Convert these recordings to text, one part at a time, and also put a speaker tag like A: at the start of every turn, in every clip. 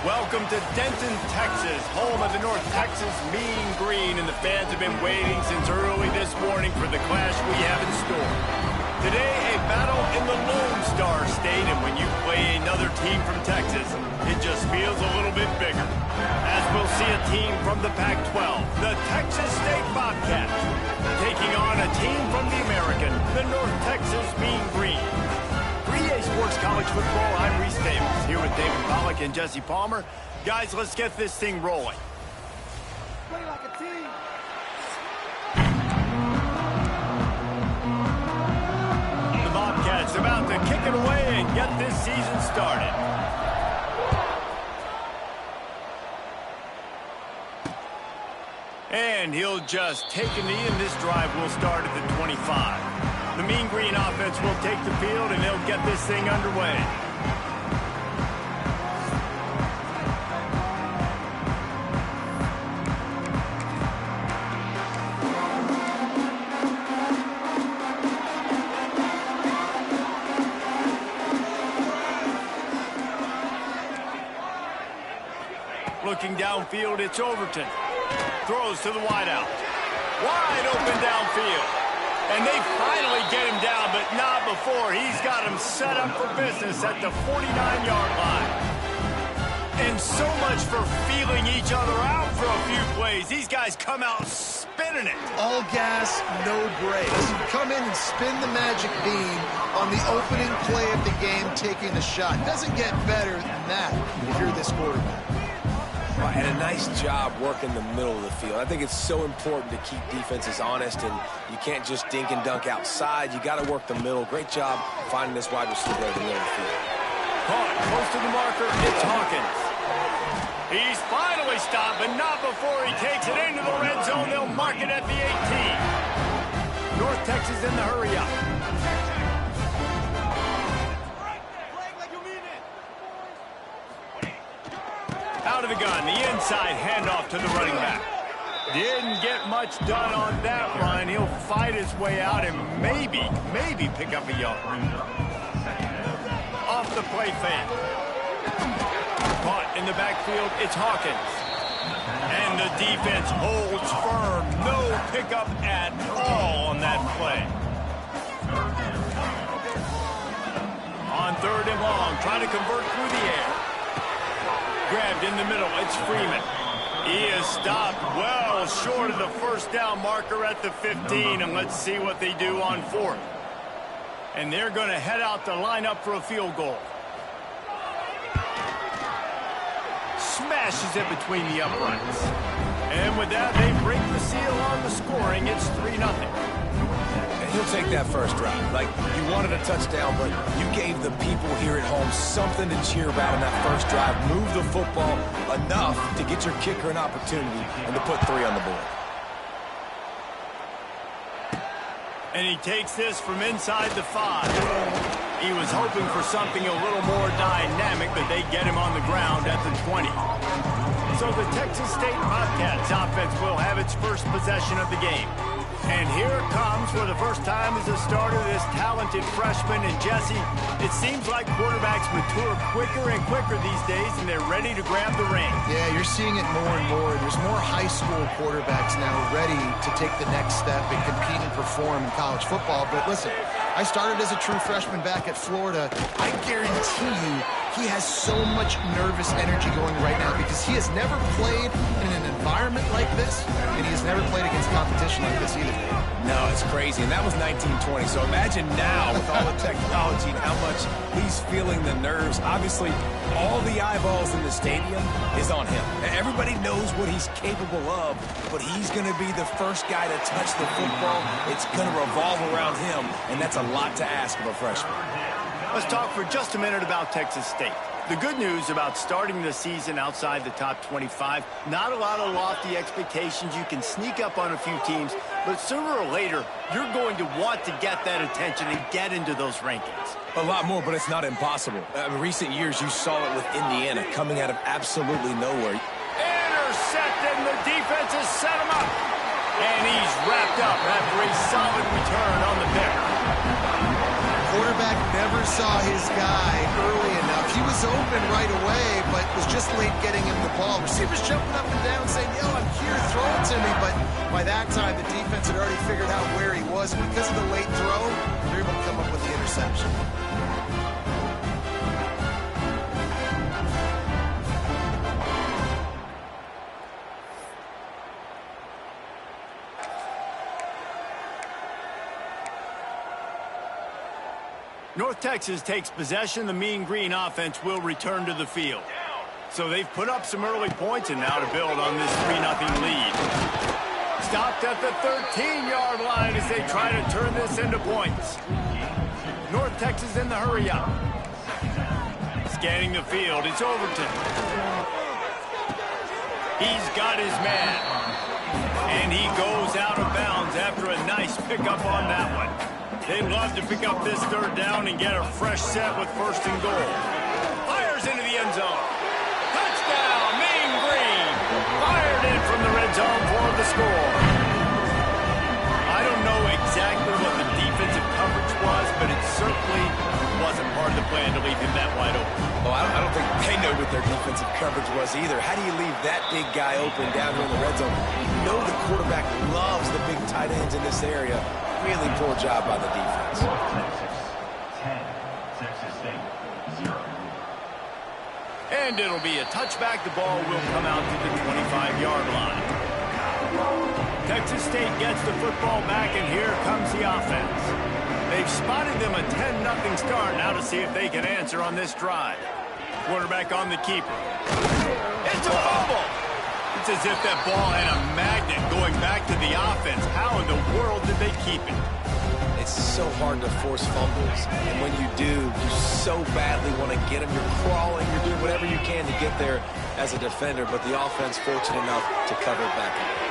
A: Welcome to Denton, Texas, home of the North Texas Mean Green, and the fans have been waiting since early this morning for the clash we have in store. Today, a battle in the Lone Star State, and when you play another team from Texas, it just feels a little bit bigger. As we'll see a team from the Pac-12, the Texas State Bobcats, taking on a team from the American, the North Texas Mean Green. 3A Sports College Football, I'm Reese Davis, here with David Pollack and Jesse Palmer. Guys, let's get this thing rolling.
B: Play like a team.
A: The Bobcats about to kick it away and get this season started. And he'll just take a knee, and this drive will start at the 25. The Mean Green offense will take the field, and they'll get this thing underway. Looking downfield, it's Overton. Throws to the wideout. Wide open downfield. And they finally get him down, but not before. He's got him set up for business at the 49-yard line. And so much for feeling each other out for a few plays. These guys come out spinning it.
B: All gas, no brakes. Come in and spin the magic bean on the opening play of the game, taking the shot. Doesn't get better than that if you're this quarterback.
C: And a nice job working the middle of the field. I think it's so important to keep defenses honest, and you can't just dink and dunk outside. You got to work the middle. Great job finding this wide receiver in the middle of the field.
A: Caught close to the marker, it's Hawkins. He's finally stopped, but not before he takes it into the red zone. They'll mark it at the 18. North Texas in the hurry up. Out of the gun, the inside handoff to the running back. Didn't get much done on that run. He'll fight his way out and maybe pick up a yard. Off the play fake. Caught in the backfield, it's Hawkins. And the defense holds firm. No pickup at all on that play. On 3rd and long, trying to convert through the air. Grabbed in the middle, it's Freeman. He is stopped well short of the first down marker at the 15, and let's see what they do on 4th. And they're going to head out to line up for a field goal. Smashes it between the uprights. And with that, they break the seal on the scoring. It's 3-0.
C: He'll take that first drive. Like, you wanted a touchdown, but you gave the people here at home something to cheer about in that first drive. Move the football enough to get your kicker an opportunity and to put 3 on the board.
A: And he takes this from inside the 5. He was hoping for something a little more dynamic, but they get him on the ground at the 20. So the Texas State Bobcats offense will have its first possession of the game. And here it comes for the first time as a starter, this talented freshman. And Jesse, it seems like quarterbacks mature quicker and quicker these days, and they're ready to grab the reins.
B: Yeah, you're seeing it more and more. There's more high school quarterbacks now ready to take the next step and compete and perform in college football. But listen, I started as a true freshman back at Florida. I guarantee you he has so much nervous energy going right now because he has never played in an environment like this, and he has never played against competition like this either.
C: No, it's crazy, and that was 1920. So imagine now with all the technology and how much he's feeling the nerves. Obviously, all the eyeballs in the stadium is on him. Everybody knows what he's capable of, but he's going to be the first guy to touch the football. It's going to revolve around him, and that's a lot to ask of a freshman.
A: Let's talk for just a minute about Texas State. The good news about starting the season outside the top 25, not a lot of lofty expectations. You can sneak up on a few teams, but sooner or later, you're going to want to get that attention and get into those rankings.
C: A lot more, but it's not impossible. In recent years, you saw it with Indiana coming out of absolutely nowhere.
A: Intercepted, and the defense has set him up. And he's wrapped up after a solid return on the pick.
B: Quarterback never saw his guy early enough He was open right away, but was just late getting him the ball. Receivers jumping up and down saying, yo, I'm here, throw it to me. But by that time, the defense had already figured out where he was. And because of the late throw, they're able to come up with the interception.
A: North Texas takes possession. The Mean Green offense will return to the field. So they've put up some early points and now to build on this 3-0 lead. Stopped at the 13-yard line as they try to turn this into points. North Texas in the hurry up. Scanning the field, it's Overton. He's got his man. And he goes out of bounds after a nice pickup on that one. They'd love to pick up this third down and get a fresh set with first and goal. Fires into the end zone. Touchdown, Mean Green. Fired in from the red zone for the score. I don't know exactly what the defensive coverage was, but it certainly wasn't part of the plan to leave him that wide open.
C: Well, I don't think they know what their defensive coverage was either. How do you leave that big guy open down here in the red zone? You know the quarterback loves the big tight ends in this area. Really poor job by the defense.
A: And it'll be a touchback. The ball will come out to the 25-yard line. Texas State gets the football back, and here comes the offense. They've spotted them a 10-0 start. Now to see if they can answer on this drive. Quarterback on the keeper. It's a fumble. It's as if that ball had a magnet going back to the offense. How in the world did they keep it?
C: It's so hard to force fumbles. And when you do, you so badly want to get them. You're crawling. You're doing whatever you can to get there as a defender. But the offense fortunate enough to cover it back up.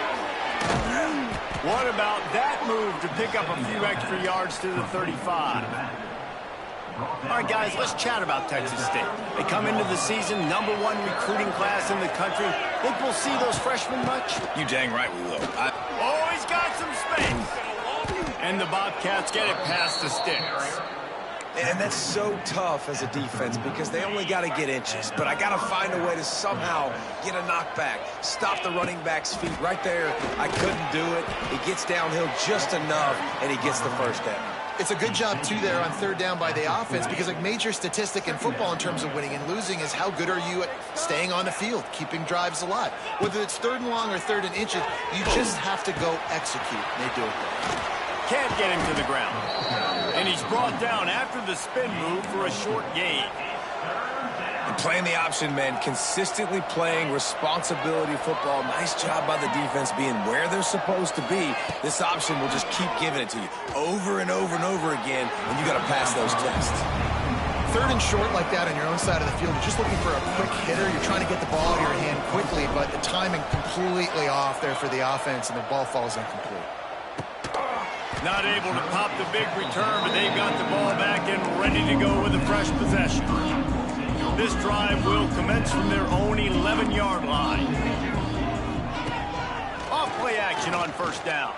A: What about that move to pick up a few extra yards to the 35? All right, guys, let's chat about Texas State. They come into the season #1 recruiting class in the country. Think we'll see those freshmen much?
C: You dang right we will.
A: Oh, he's got some space. And the Bobcats get it past the sticks.
C: And that's so tough as a defense because they only got to get inches. But I got to find a way to somehow get a knockback, stop the running back's feet. Right there, I couldn't do it. He gets downhill just enough, and he gets the first down.
B: It's a good job, too, there on third down by the offense because a major statistic in football in terms of winning and losing is how good are you at staying on the field, keeping drives alive. Whether it's third and long or third and inches, you just have to go execute. And they do it.
A: Can't get him to the ground. And he's brought down after the spin move for a short gain.
C: And playing the option, man, consistently playing responsibility football. Nice job by the defense being where they're supposed to be. This option will just keep giving it to you over and over and over again, and you got to pass those tests.
B: Third and short like that on your own side of the field, you're just looking for a quick hitter. You're trying to get the ball out of your hand quickly, but the timing completely off there for the offense, and the ball falls incomplete.
A: Not able to pop the big return, but they've got the ball back and ready to go with a fresh possession. This drive will commence from their own 11-yard line. Off play action on first down.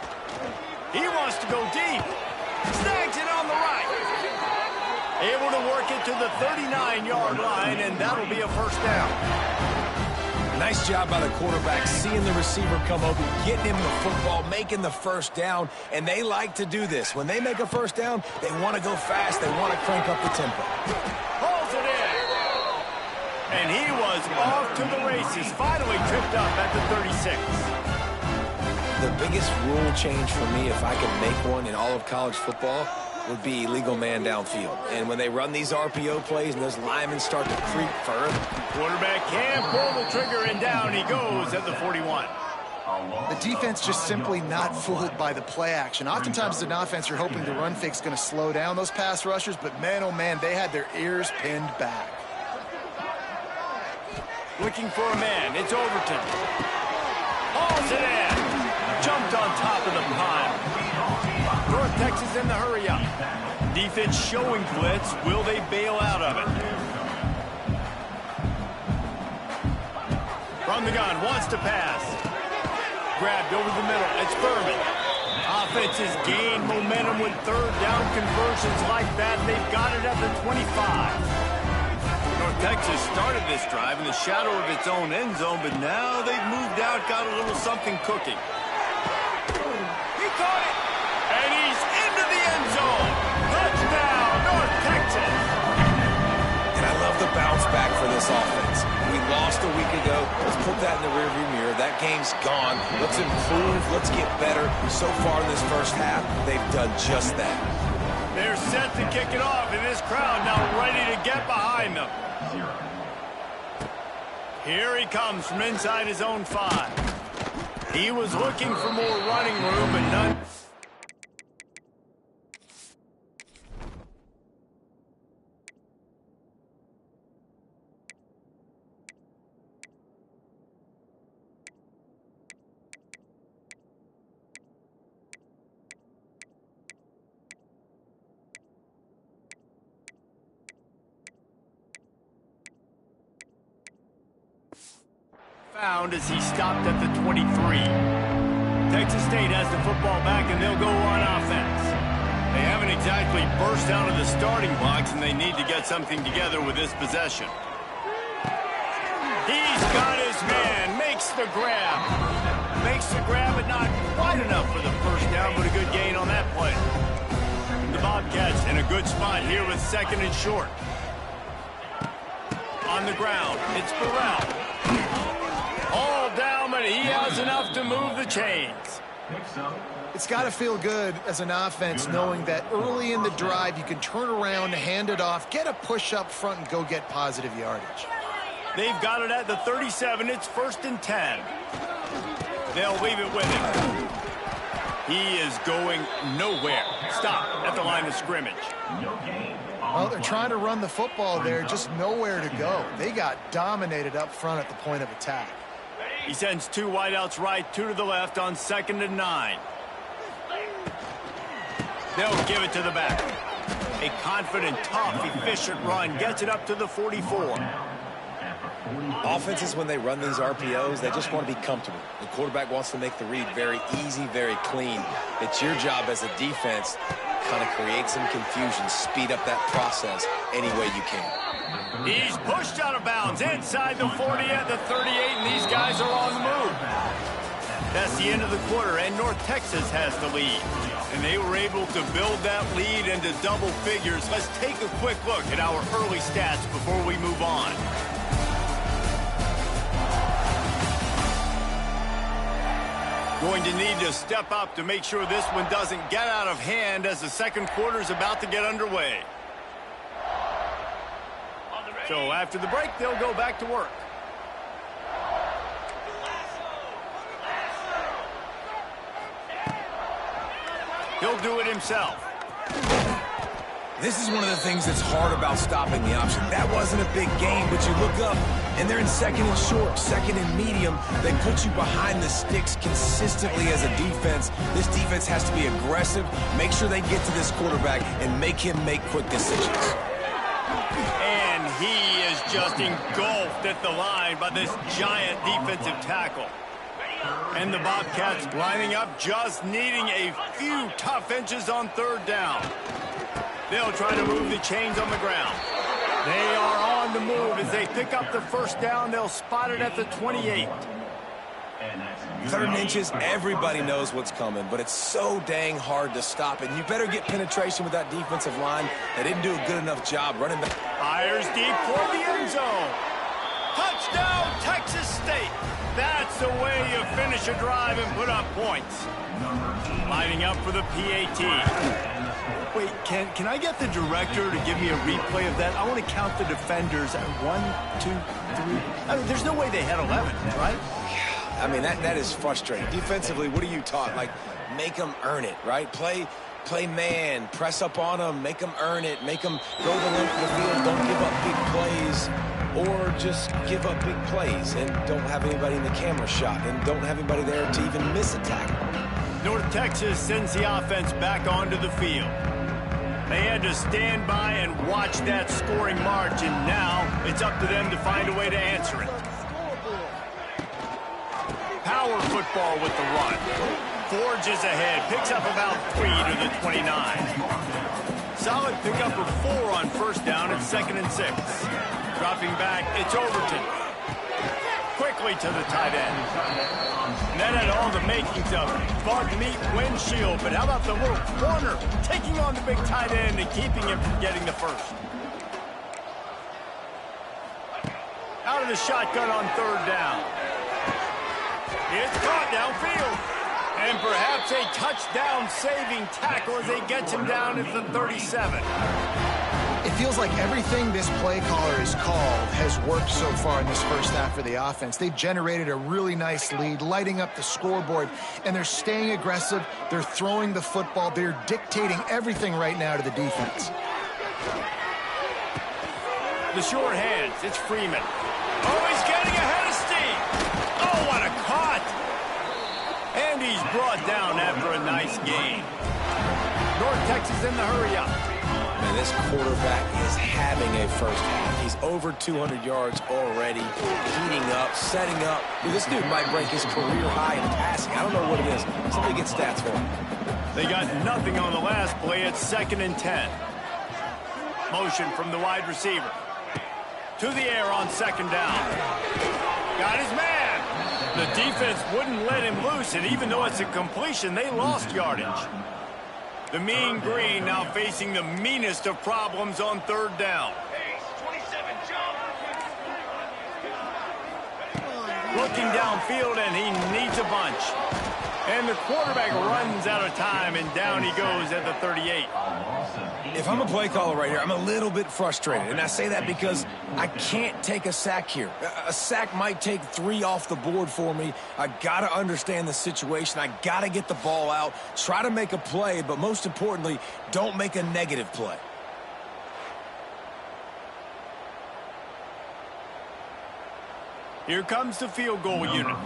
A: He wants to go deep. Snags it on the right. Able to work it to the 39-yard line, and that'll be a first down.
C: Nice job by the quarterback, seeing the receiver come open, getting him the football, making the first down, and they like to do this. When they make a first down, they want to go fast. They want to crank up the tempo.
A: Pulls it in. And he was off to the races, finally tripped up at the 36.
C: The biggest rule change for me, if I could make one in all of college football, would be illegal man downfield. And when they run these RPO plays and those linemen start to creep further,
A: quarterback can pull the trigger, and down he goes at the 41.
B: The defense just simply not fooled by the play action. Oftentimes as an offense, you're hoping the run fake's going to slow down those pass rushers, but man, oh man, they had their ears pinned back.
A: Looking for a man, it's Overton. Hauls it in. Jumped on top of the pile. North Texas in the hurry-up. Defense showing blitz. Will they bail out of it? From the gun, wants to pass. Grabbed over the middle. It's Furman. Offenses gain momentum with third down conversions like that. They've got it at the 25. North Texas started this drive in the shadow of its own end zone, but now they've moved out, got a little something cooking. He caught it, and he's into the end zone. Touchdown, North Texas.
C: And I love the bounce back for this offense. We lost a week ago. Let's put that in the rearview mirror. That game's gone. Let's improve. Let's get better. So far in this first half, they've done just that.
A: They're set to kick it off, and this crowd now ready to get behind them. Here he comes from inside his own 5. He was looking for more running room, but none. Found as he stopped at the 23. Texas State has the football back, and they'll go on offense. They haven't exactly burst out of the starting blocks, and they need to get something together with this possession. He's got his man, makes the grab. Makes the grab, but not quite enough for the first down, but a good gain on that play. The Bobcats in a good spot here with 2nd and short. On the ground, it's Burrell. All down, but he has enough to move the chains.
B: It's got to feel good as an offense knowing that early in the drive you can turn around, hand it off, get a push up front, and go get positive yardage.
A: They've got it at the 37. It's 1st and 10. They'll leave it with him. He is going nowhere. Stop at the line of scrimmage.
B: Well, they're trying to run the football there, just nowhere to go. They got dominated up front at the point of attack.
A: He sends 2 wideouts right, 2 to the left on 2nd and 9. They'll give it to the back. A confident, tough, efficient run gets it up to the 44.
C: Offenses, when they run these RPOs, they just want to be comfortable. The quarterback wants to make the read very easy, very clean. It's your job as a defense kind of create some confusion, speed up that process any way you can.
A: He's pushed out of bounds inside the 40 at the 38, and these guys are on the move. That's the end of the quarter, and North Texas has the lead. And they were able to build that lead into double figures. Let's take a quick look at our early stats before we move on. Going to need to step up to make sure this one doesn't get out of hand as the second quarter is about to get underway. So after the break, they'll go back to work. He'll do it himself.
C: This is one of the things that's hard about stopping the option. That wasn't a big game, but you look up, and they're in 2nd and short, 2nd and medium. They put you behind the sticks consistently as a defense. This defense has to be aggressive, make sure they get to this quarterback, and make him make quick decisions.
A: And he is just engulfed at the line by this giant defensive tackle. And the Bobcats lining up, just needing a few tough inches on 3rd down. They'll try to move the chains on the ground. They are on the move as they pick up the first down. They'll spot it at the 28.
C: 3rd and inches, everybody knows what's coming, but it's so dang hard to stop it. You better get penetration with that defensive line. They didn't do a good enough job running back.
A: Fires deep for the end zone. Touchdown, Texas State. That's the way you finish a drive and put up points. Lining up for the PAT. Wait, can I get the director to give me a replay of that? I want to count the defenders at 1, 2, 3. I mean, there's no way they had 11, right?
C: I mean, that is frustrating. Defensively, what are you taught? Like, make them earn it, right? Play man, press up on them, make them earn it, make them go the length of the field, don't give up big plays, or just give up big plays and don't have anybody in the camera shot and don't have anybody there to even miss a tackle.
A: North Texas sends the offense back onto the field. They had to stand by and watch that scoring march, and now it's up to them to find a way to answer it. Power football with the run. Forges ahead, picks up about 3 to the 29. Solid pickup of 4 on 1st down at 2nd and 6. Dropping back, it's Overton. Quickly to the tight end. And that had all the makings of bug meat windshield, but how about the little corner taking on the big tight end and keeping him from getting the first? Out of the shotgun on third down. It's caught downfield. And perhaps a touchdown-saving tackle as they get him down at the 37.
B: It feels like everything this play caller has called has worked so far in this first half for the offense. They've generated a really nice lead, lighting up the scoreboard, and they're staying aggressive. They're throwing the football. They're dictating everything right now to the defense.
A: The short hands, it's Freeman. Oh, he's getting ahead of steam. Oh, what a caught. And he's brought down after a nice gain. North Texas in the hurry-up.
C: Man, this quarterback is having a first half. He's over 200 yards already, heating up, setting up. Dude, this dude might break his career high in passing. I don't know what it is. Somebody get stats for him.
A: They got nothing on the last play. It's 2nd and 10. Motion from the wide receiver. To the air on 2nd down. Got his man. The defense wouldn't let him loose, and even though it's a completion, they lost yardage. The Mean Green now facing the meanest of problems on 3rd down. Looking downfield, and he needs a bunch. And the quarterback runs out of time, and down he goes at the 38.
C: If I'm a play caller right here, I'm a little bit frustrated. And I say that because I can't take a sack here. A sack might take 3 off the board for me. I got to understand the situation. I got to get the ball out, try to make a play, but most importantly, don't make a negative play.
A: Here comes the field goal unit.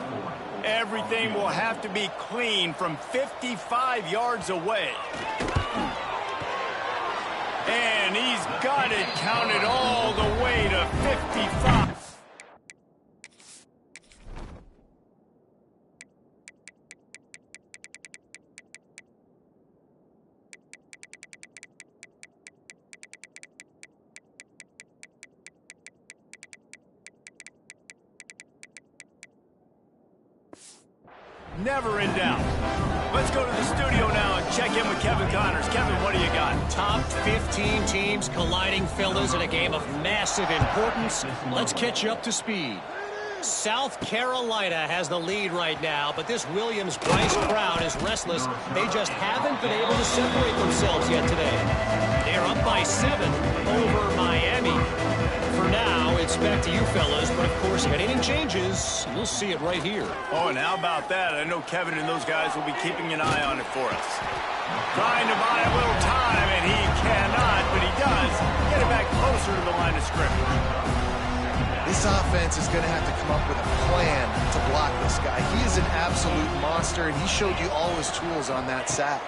A: Everything will have to be clean from 55 yards away. And he's got it counted all the way to 55. Never in doubt. Let's go to the studio now and check in with Kevin Connors. Kevin, what do you got?
D: Top 15 teams colliding, fellas, in a game of massive importance. Let's catch you up to speed. South Carolina has the lead right now, but this Williams-Brice crowd is restless. They just haven't been able to separate themselves yet today. They're up by 7 over Miami. For now, it's back to you fellas, but of course, if anything changes, you'll see it right here.
A: Oh, and how about that? I know Kevin and those guys will be keeping an eye on it for us. Trying to buy a little time, and he cannot, but he does get it back closer to the line of scrimmage.
B: This offense is going to have to come up with a plan to block this guy. He is an absolute monster, and he showed you all his tools on that sack.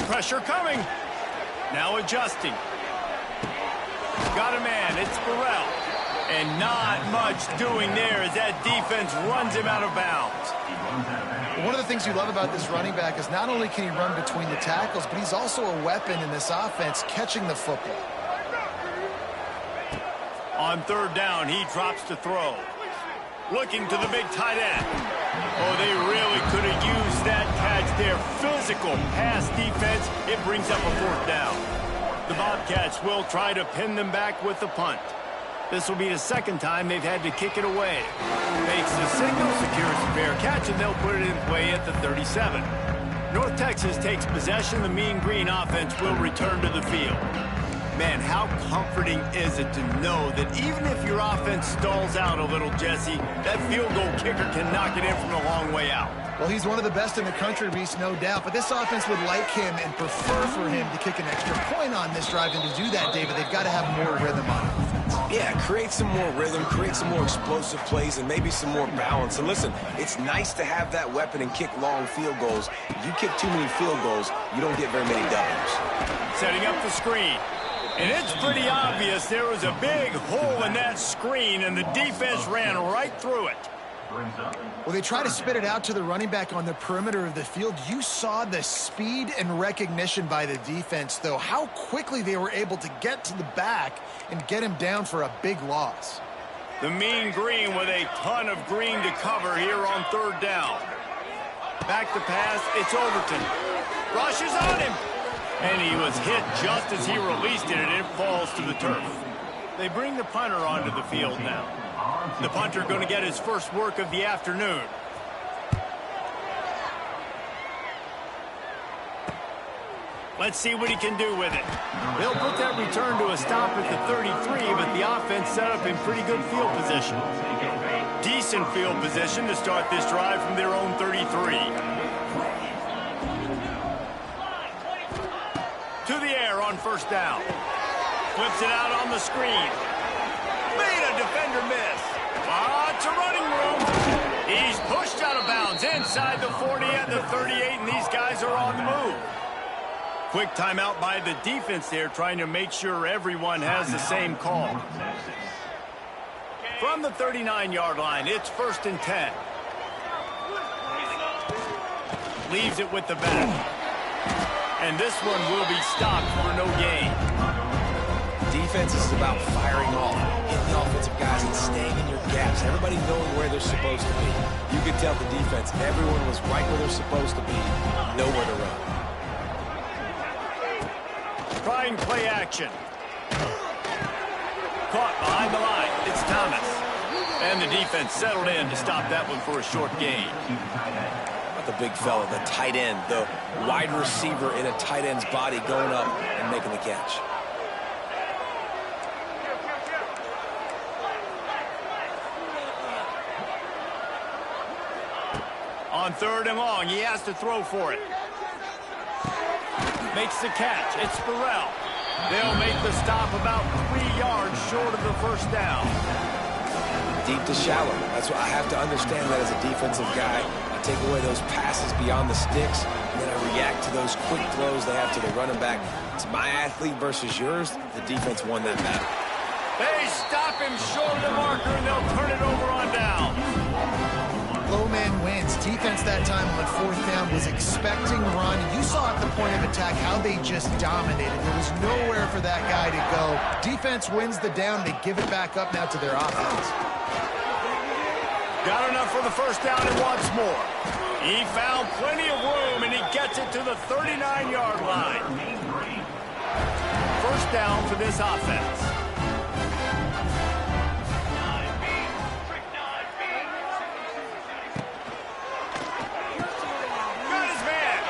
A: Pressure coming. Now adjusting. Got a man. It's Burrell. And not much doing there as that defense runs him out of bounds.
B: One of the things you love about this running back is not only can he run between the tackles, but he's also a weapon in this offense catching the football.
A: On 3rd down, he drops to throw. Looking to the big tight end. Oh, they really could have used that catch there. Physical pass defense. It brings up a 4th down. The Bobcats will try to pin them back with the punt. This will be the 2nd time they've had to kick it away. Makes the signal, secures the fair catch, and they'll put it in play at the 37. North Texas takes possession. The Mean Green offense will return to the field. Man, how comforting is it to know that even if your offense stalls out a little, Jesse, that field goal kicker can knock it in from a long way out.
B: Well, he's one of the best in the country, Reese, no doubt. But this offense would like him and prefer for him to kick an extra point on this drive. And to do that, David, they've got to have more rhythm on offense.
C: Yeah, create some more rhythm, create some more explosive plays, and maybe some more balance. And listen, it's nice to have that weapon and kick long field goals. If you kick too many field goals, you don't get very many W's.
A: Setting up the screen. And it's pretty obvious there was a big hole in that screen, and the defense ran right through it.
B: Well, they try to spit it out to the running back on the perimeter of the field. You saw the speed and recognition by the defense, though, how quickly they were able to get to the back and get him down for a big loss.
A: The Mean Green with a ton of green to cover here on third down. Back to pass, it's Overton. Rushes on him. And he was hit just as he released it, and it falls to the turf. They bring the punter onto the field now. The punter going to get his first work of the afternoon. Let's see what he can do with it. They'll put that return to a stop at the 33, but the offense set up in pretty good field position. Decent field position to start this drive from their own 33. To the air on first down. Flips it out on the screen. Made a defender miss. It's a running room. He's pushed out of bounds inside the 40 and the 38, and these guys are on the move. Quick timeout by the defense there, trying to make sure everyone has the same call. From the 39-yard line, it's 1st and 10. Leaves it with the back. And this one will be stopped for no gain.
C: Defense is about firing off, hitting the offensive guys and staying in your gaps. Everybody knowing where they're supposed to be. You could tell the defense, everyone was right where they're supposed to be, nowhere to run.
A: Trying play action. Caught behind the line. It's Thomas. And the defense settled in to stop that one for a short gain.
C: The big fella, the tight end, the wide receiver in a tight end's body going up and making the catch.
A: On 3rd and long, he has to throw for it. Makes the catch. It's Burrell. They'll make the stop about 3 yards short of the first down.
C: Deep to shallow. That's what I have to understand that as a defensive guy. I take away those passes beyond the sticks, and then I react to those quick throws they have to the running back. It's my athlete versus yours. The defense won that battle.
A: They stop him short of the marker, and they'll turn it over on down.
B: Low man wins. Defense that time on 4th down was expecting run. You saw at the point of attack how they just dominated. There was nowhere for that guy to go. Defense wins the down. They give it back up now to their offense.
A: Got enough for the first down and wants more. He found plenty of room, and he gets it to the 39-yard line. First down for this offense. Got his man.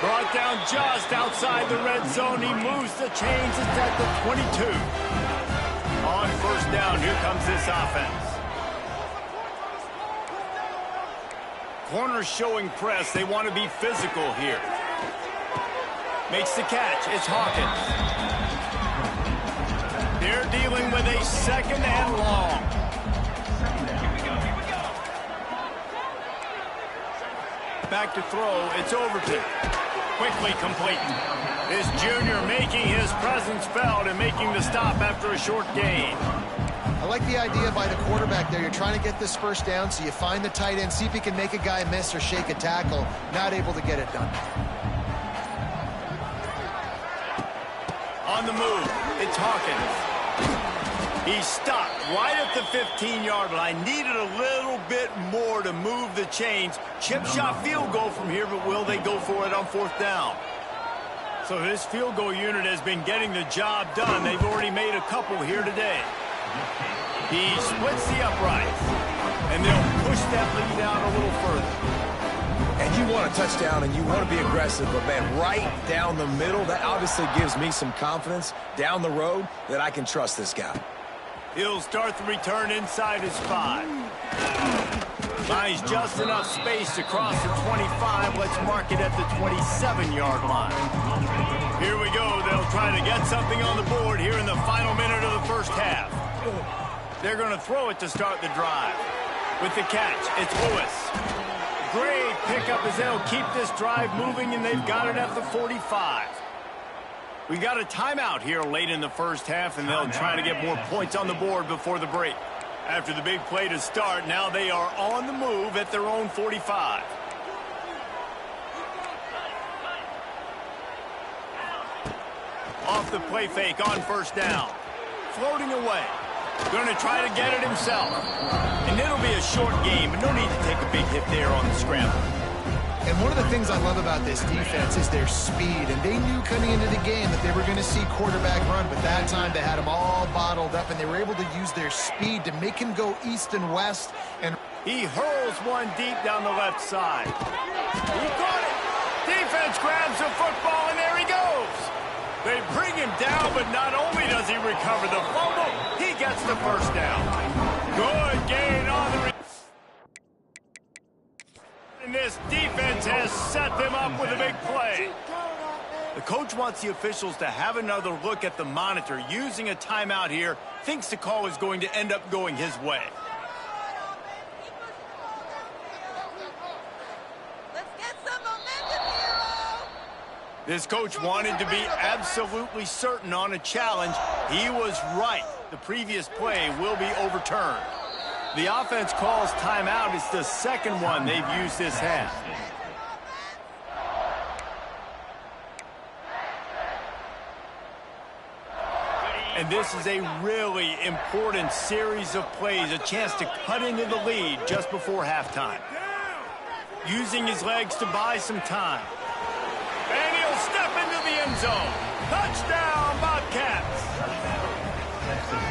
A: Brought down just outside the red zone. He moves the chains. It's at the 22. On first down, here comes this offense. Corners showing press. They want to be physical here. Makes the catch. It's Hawkins. They're dealing with a 2nd and long. Back to throw. It's Overton. Quickly complete. This junior making his presence felt and making the stop after a short gain.
B: I like the idea by the quarterback there. You're trying to get this first down, so you find the tight end, see if he can make a guy miss or shake a tackle. Not able to get it done.
A: On the move, it's Hawkins. He's stopped right at the 15-yard line. Needed a little bit more to move the chains. Chip shot field goal from here, but will they go for it on 4th down? So this field goal unit has been getting the job done. They've already made a couple here today. He splits the uprights, and they'll push that lead out a little further.
C: And you want a touchdown, and you want to be aggressive, but, man, right down the middle, that obviously gives me some confidence down the road that I can trust this guy.
A: He'll start the return inside his 5. Finds just enough space to cross the 25. Let's mark it at the 27-yard line. Here we go. They'll try to get something on the board here in the final minute of the first half. They're going to throw it to start the drive. With the catch, it's Lewis. Great pickup as they'll keep this drive moving, and they've got it at the 45. We got a timeout here late in the first half, and they'll try to get more points on the board before the break. After the big play to start, now they are on the move at their own 45. Off the play fake on first down. Floating away. Going to try to get it himself. And it'll be a short game, but no need to take a big hit there on the scramble.
B: And one of the things I love about this defense is their speed. And they knew coming into the game that they were going to see quarterback run, but that time they had him all bottled up, and they were able to use their speed to make him go east and west. And
A: he hurls one deep down the left side. He caught it. Defense grabs the football, and there he goes. They bring him down, but not only does he recover the fumble, he gets the first down. Good gain on the and this defense has set them up with a big play. The coach wants the officials to have another look at the monitor. Using a timeout here, thinks the call is going to end up going his way.
E: Let's get some momentum, hero!
A: This coach wanted to be absolutely certain on a challenge. He was right. The previous play will be overturned. The offense calls timeout. It's the second one they've used this half. And this is a really important series of plays, a chance to cut into the lead just before halftime. Using his legs to buy some time. And he'll step into the end zone. Touchdown, Bobcats!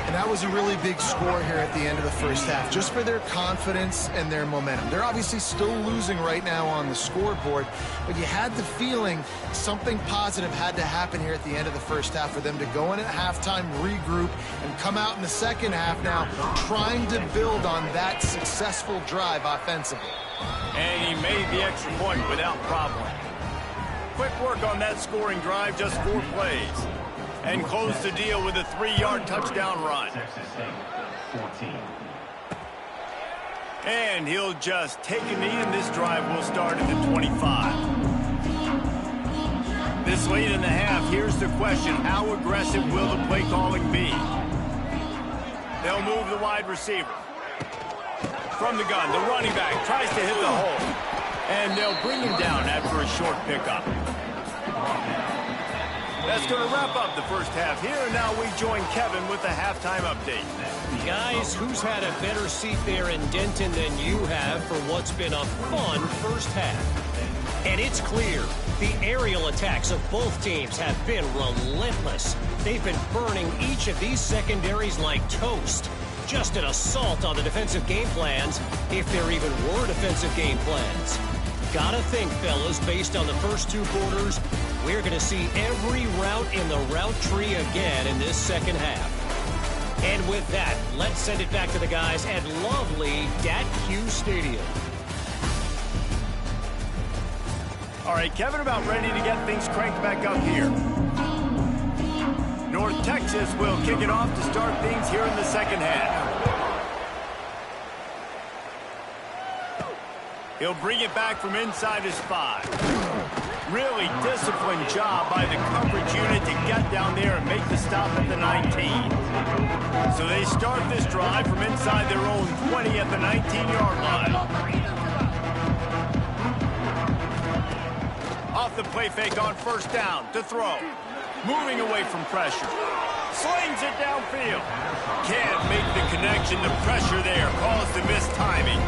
B: And that was a really big score here at the end of the first half, just for their confidence and their momentum. They're obviously still losing right now on the scoreboard, but you had the feeling something positive had to happen here at the end of the first half for them to go in at halftime, regroup, and come out in the second half now trying to build on that successful drive offensively.
A: And he made the extra point without problem. Quick work on that scoring drive, just 4 plays. And close the deal with a 3-yard touchdown run. And he'll just take a knee, and this drive will start at the 25. This late in the half, here's the question. How aggressive will the play calling be? They'll move the wide receiver. From the gun, the running back tries to hit the hole. And they'll bring him down after a short pickup. That's going to wrap up the first half here. And now we join Kevin with the halftime update.
D: Guys, who's had a better seat there in Denton than you have for what's been a fun first half? And it's clear, the aerial attacks of both teams have been relentless. They've been burning each of these secondaries like toast. Just an assault on the defensive game plans, if there even were defensive game plans. Gotta think, fellas, based on the first 2 quarters, we're going to see every route in the route tree again in this second half. And with that, let's send it back to the guys at lovely Dat-Q Stadium.
A: All right, Kevin, about ready to get things cranked back up here. North Texas will kick it off to start things here in the second half. He'll bring it back from inside his 5. Really disciplined job by the coverage unit to get down there and make the stop at the 19. So they start this drive from inside their own 20 at the 19-yard line. Off the play fake on first down to throw. Moving away from pressure. Slings it downfield. Can't make the connection. The pressure there caused the missed timing.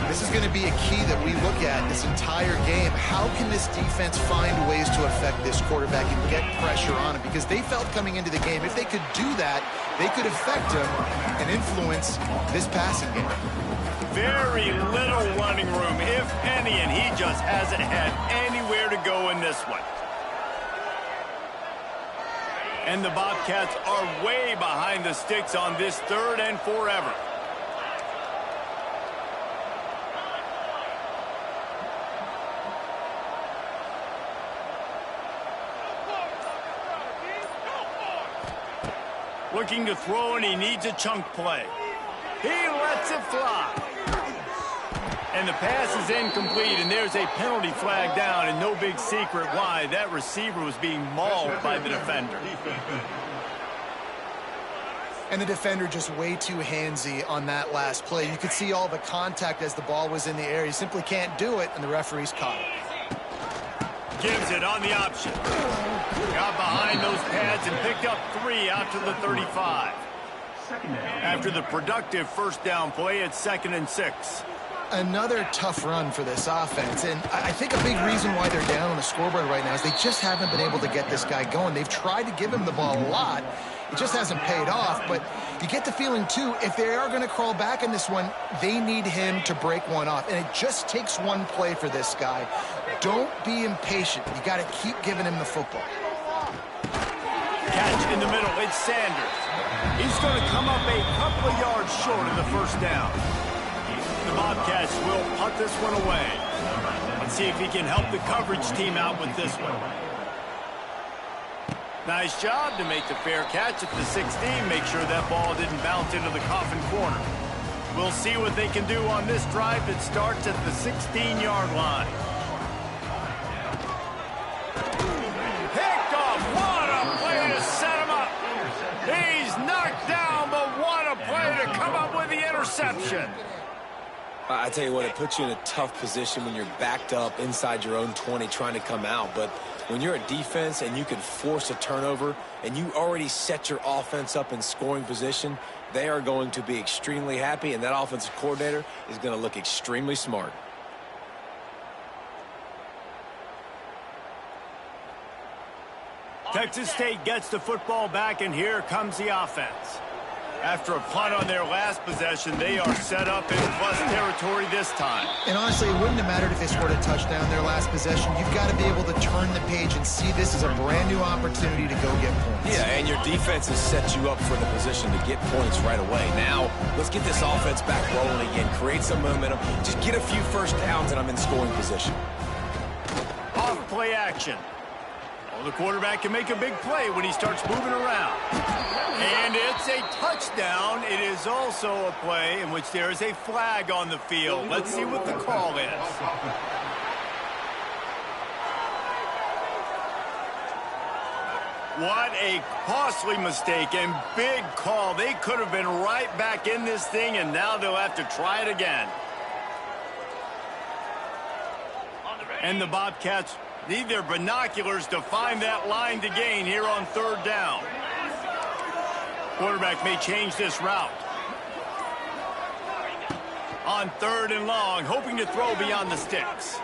B: This is going to be a key that we look at this entire game. How can this defense find ways to affect this quarterback and get pressure on him? Because they felt coming into the game, if they could do that, they could affect him and influence this passing game.
A: Very little running room, if any, and he just hasn't had anywhere to go in this one. And the Bobcats are way behind the sticks on this 3rd and forever. Looking to throw, and he needs a chunk play. He lets it fly. And the pass is incomplete, and there's a penalty flag down, and no big secret why. That receiver was being mauled by the defender.
B: And the defender just way too handsy on that last play. You could see all the contact as the ball was in the air. He simply can't do it, and the referee's caught it.
A: Gives it on the option. Got behind those pads and picked up 3 out to the 35. After the productive first down play, it's 2nd and 6.
B: Another tough run for this offense, and I think a big reason why they're down on the scoreboard right now is they just haven't been able to get this guy going. They've tried to give him the ball a lot. It just hasn't paid off, but you get the feeling, too, if they are going to crawl back in this one, they need him to break one off, and it just takes one play for this guy. Don't be impatient. You got to keep giving him the football.
A: Catch in the middle. It's Sanders. He's going to come up a couple of yards short of the first down. The Bobcats will punt this one away. Let's see if he can help the coverage team out with this one. Nice job to make the fair catch at the 16. Make sure that ball didn't bounce into the coffin corner. We'll see what they can do on this drive that starts at the 16-yard line. Picked off. What a play to set him up. He's knocked down, but what a play to come up with the interception.
C: I tell you what, it puts you in a tough position when you're backed up inside your own 20 trying to come out. But when you're a defense and you can force a turnover and you already set your offense up in scoring position, they are going to be extremely happy, and that offensive coordinator is going to look extremely smart.
A: Texas State gets the football back, and here comes the offense. After a punt on their last possession, they are set up in plus territory this time.
B: And honestly, it wouldn't have mattered if they scored a touchdown their last possession. You've got to be able to turn the page and see this as a brand new opportunity to go get points.
C: Yeah, and your defense has set you up for the position to get points right away. Now, let's get this offense back rolling again, create some momentum, just get a few first downs, and I'm in scoring position.
A: Off play action. Well, the quarterback can make a big play when he starts moving around. And it's a touchdown. It is also a play in which there is a flag on the field. Let's see what the call is. What a costly mistake and big call. They could have been right back in this thing, and now they'll have to try it again. And the Bobcats need their binoculars to find that line to gain here on 3rd down. Quarterback may change this route. On 3rd and long, hoping to throw beyond the sticks.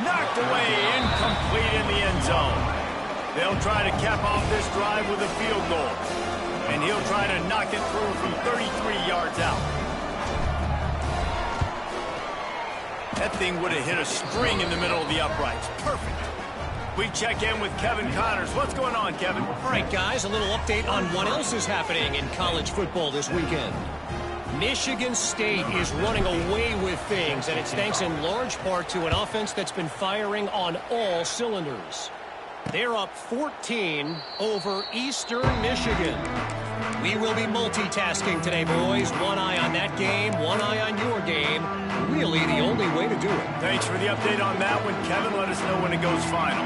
A: Knocked away, incomplete in the end zone. They'll try to cap off this drive with a field goal. And he'll try to knock it through from 33 yards out. That thing would have hit a string in the middle of the uprights. Perfect. We check in with Kevin Connors. What's going on, Kevin?
D: All right, guys, a little update on what else is happening in college football this weekend. Michigan State is running away with things, and it's thanks in large part to an offense that's been firing on all cylinders. They're up 14 over Eastern Michigan. We will be multitasking today, boys. One eye on that game, one eye on your game. Really the only way to do it.
A: Thanks for the update on that one, Kevin. Let us know when it goes final.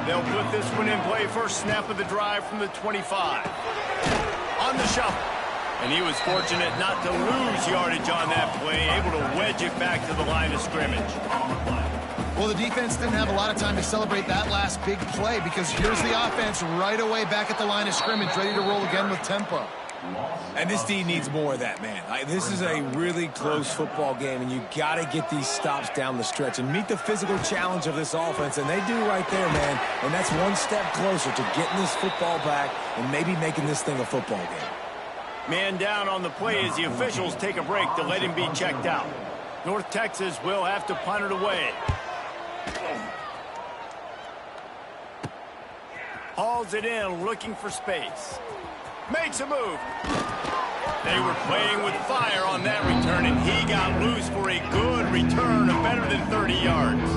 A: They'll put this one in play. First snap of the drive from the 25. On the shuffle. And he was fortunate not to lose yardage on that play, able to wedge it back to the line of scrimmage.
B: Well, the defense didn't have a lot of time to celebrate that last big play because here's the offense right away back at the line of scrimmage, ready to roll again with tempo.
C: And this D needs more of that, man. This is a really close football game, and you got to get these stops down the stretch and meet the physical challenge of this offense, and they do right there, man. And that's one step closer to getting this football back and maybe making this thing a football game.
A: Man down on the play as the officials take a break to let him be checked out. North Texas will have to punt it away. Hauls it in, looking for space. Makes a move. They were playing with fire on that return, and he got loose for a good return of better than 30 yards.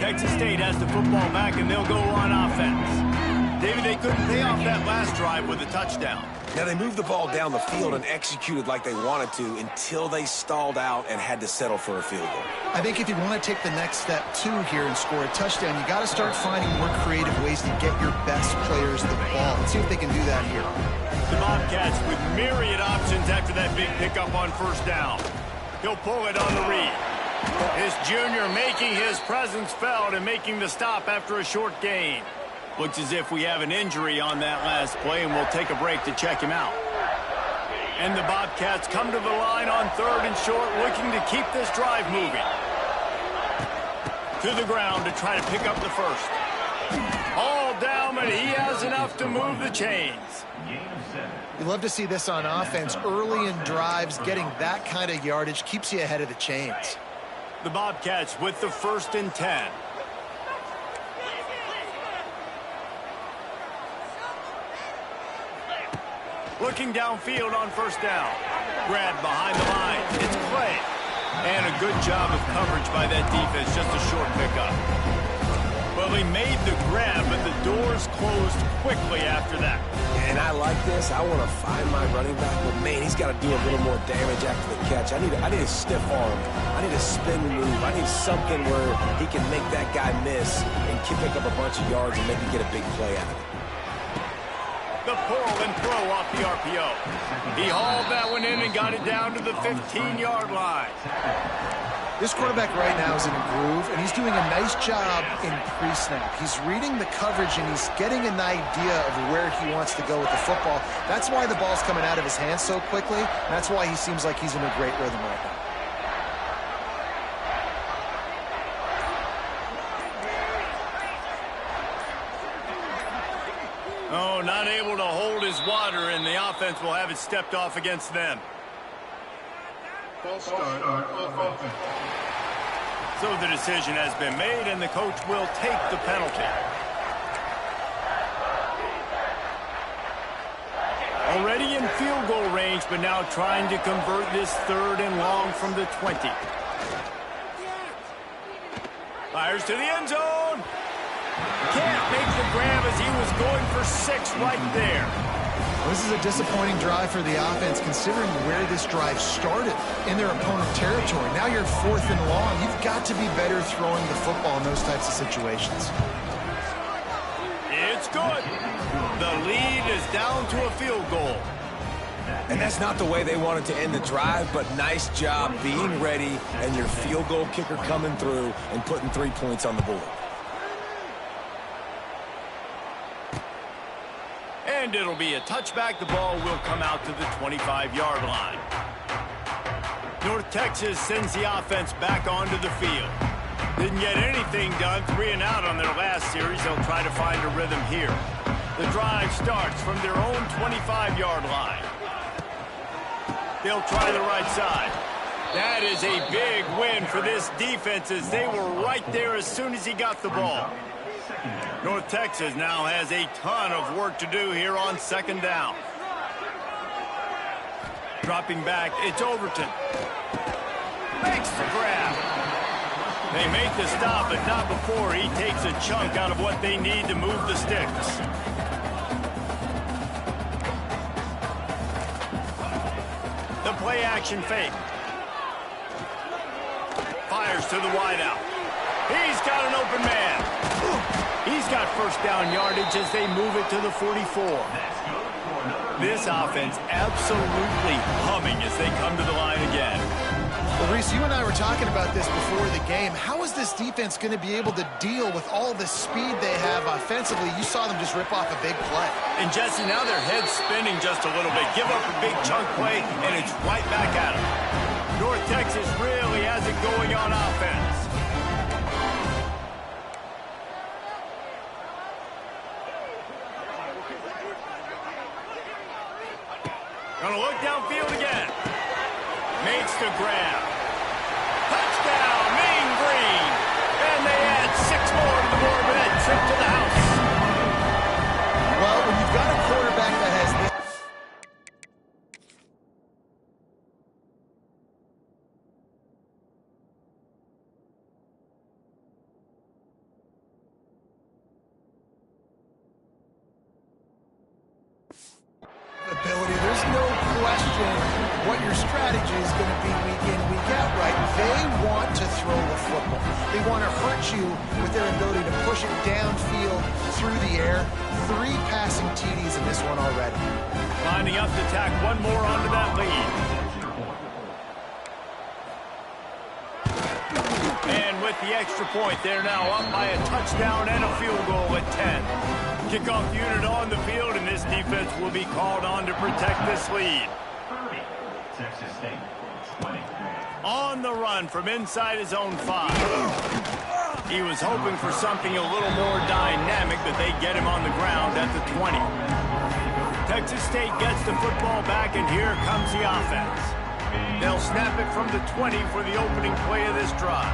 A: Texas State has the football back, and they'll go on offense. David, they couldn't pay off that last drive with a touchdown.
C: Now, they moved the ball down the field and executed like they wanted to until they stalled out and had to settle for a field goal.
B: I think if you want to take the next step, too, here and score a touchdown, you got to start finding more creative ways to get your best players the ball. Let's see if they can do that here.
A: The Bobcats with myriad options after that big pickup on first down. He'll pull it on the read. This junior making his presence felt and making the stop after a short gain. Looks as if we have an injury on that last play, and we'll take a break to check him out. And the Bobcats come to the line on 3rd and short, looking to keep this drive moving. To the ground to try to pick up the first. All down, but he has enough to move the chains.
B: You love to see this on offense. Early in drives, getting that kind of yardage keeps you ahead of the chains.
A: The Bobcats with the 1st and 10. Looking downfield on first down. Grab behind the line. It's Clay. And a good job of coverage by that defense. Just a short pickup. Well, he made the grab, but the doors closed quickly after that.
C: And I like this. I want to find my running back, but man, he's got to do a little more damage after the catch. I need a stiff arm. I need a spin move. I need something where he can make that guy miss and pick up a bunch of yards and maybe get a big play out of it.
A: The pull and throw off the RPO. He hauled that one in and got it down to the 15-yard line.
B: This quarterback right now is in a groove, and he's doing a nice job in pre-snap. He's reading the coverage, and he's getting an idea of where he wants to go with the football. That's why the ball's coming out of his hands so quickly. That's why he seems like he's in a great rhythm right now.
A: Oh, not able to hold his water, and the offense will have it stepped off against them.
F: False start on offense.
A: So the decision has been made, and the coach will take the penalty. Already in field goal range, but now trying to convert this 3rd and long from the 20. Fires to the end zone. Can't make the grab as he was going for 6 right there.
B: This is a disappointing drive for the offense, considering where this drive started in their opponent territory. Now you're 4th and long. You've got to be better throwing the football in those types of situations.
A: It's good. The lead is down to a field goal.
C: And that's not the way they wanted to end the drive, but nice job being ready and your field goal kicker coming through and putting 3 points on the board.
A: And it'll be a touchback. The ball will come out to the 25-yard line. North Texas sends the offense back onto the field. Didn't get anything done. 3 and out on their last series. They'll try to find a rhythm here. The drive starts from their own 25-yard line. They'll try the right side. That is a big win for this defense as they were right there as soon as he got the ball. North Texas now has a ton of work to do here on 2nd down. Dropping back, it's Overton. Makes the grab. They make the stop, but not before he takes a chunk out of what they need to move the sticks. The play action fake. Fires to the wideout. He's got an open man. He's got first down yardage as they move it to the 44. This offense absolutely humming as they come to the line again.
B: Well, Reese, you and I were talking about this before the game. How is this defense going to be able to deal with all the speed they have offensively? You saw them just rip off a big play.
A: And Jesse, now their head's spinning just a little bit. Give up a big chunk play, and it's right back at them. North Texas really has it going on offense. Gonna look downfield again. Makes the grab. Touchdown, Mean Green. And they add 6 more to the board with that trip to the house.
B: Well, when you've got a quarterback that has this... ability, there's no question what your strategy is going to be week in, week out, right? They want to throw the football. They want to hurt you with their ability to push it downfield through the air. 3 passing TDs in this one already.
A: Lining up to tack one more onto that lead. And with the extra point, they're now up by a touchdown and a field goal at 10. Kickoff unit on the field, and this defense will be called on to protect this lead.
F: Texas State, 20.
A: On the run from inside his own 5. He was hoping for something a little more dynamic, but they get him on the ground at the 20. Texas State gets the football back, and here comes the offense. They'll snap it from the 20 for the opening play of this drive.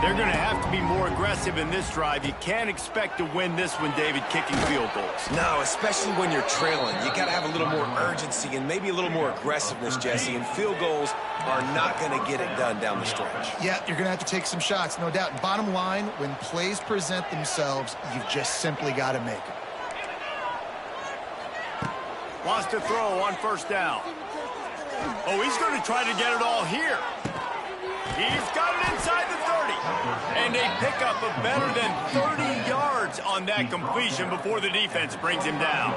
A: They're going to have to be more aggressive in this drive. You can't expect to win this one, David, kicking field goals.
C: No, especially when you're trailing. You got to have a little more urgency and maybe a little more aggressiveness, Jesse, and field goals are not going to get it done down the stretch.
B: Yeah, you're going to have to take some shots, no doubt. And bottom line, when plays present themselves, you've just simply got to make them.
A: Wants to throw on first down. Oh, he's going to try to get it all here. He's got it inside the 30. And a pickup of better than 30 yards on that completion before the defense brings him down.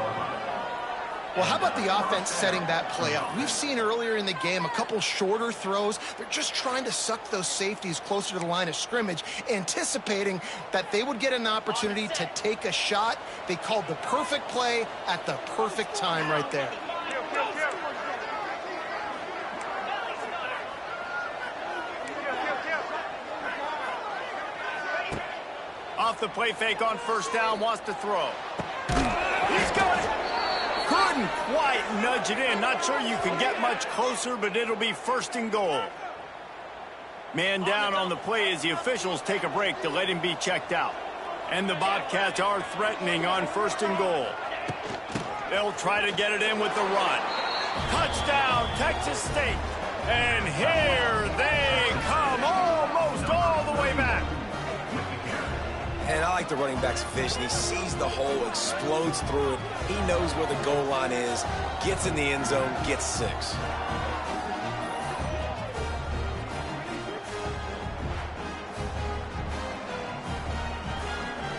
B: Well, how about the offense setting that play up? We've seen earlier in the game a couple shorter throws. They're just trying to suck those safeties closer to the line of scrimmage, anticipating that they would get an opportunity to take a shot. They called the perfect play at the perfect time right there.
A: Off the play fake on first down, wants to throw. He's got it. Couldn't quite nudge it in. Not sure you can get much closer, but it'll be first and goal. Man down on the play as the officials take a break to let him be checked out. And the Bobcats are threatening on first and goal. They'll try to get it in with the run. Touchdown, Texas State. And here they come, almost all the way back.
C: And I like the running back's vision. He sees the hole, explodes through it. He knows where the goal line is, gets in the end zone, gets 6.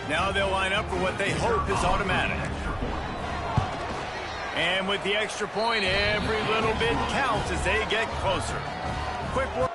A: Now they'll line up for what they hope is automatic. And with the extra point, every little bit counts as they get closer. Quick work.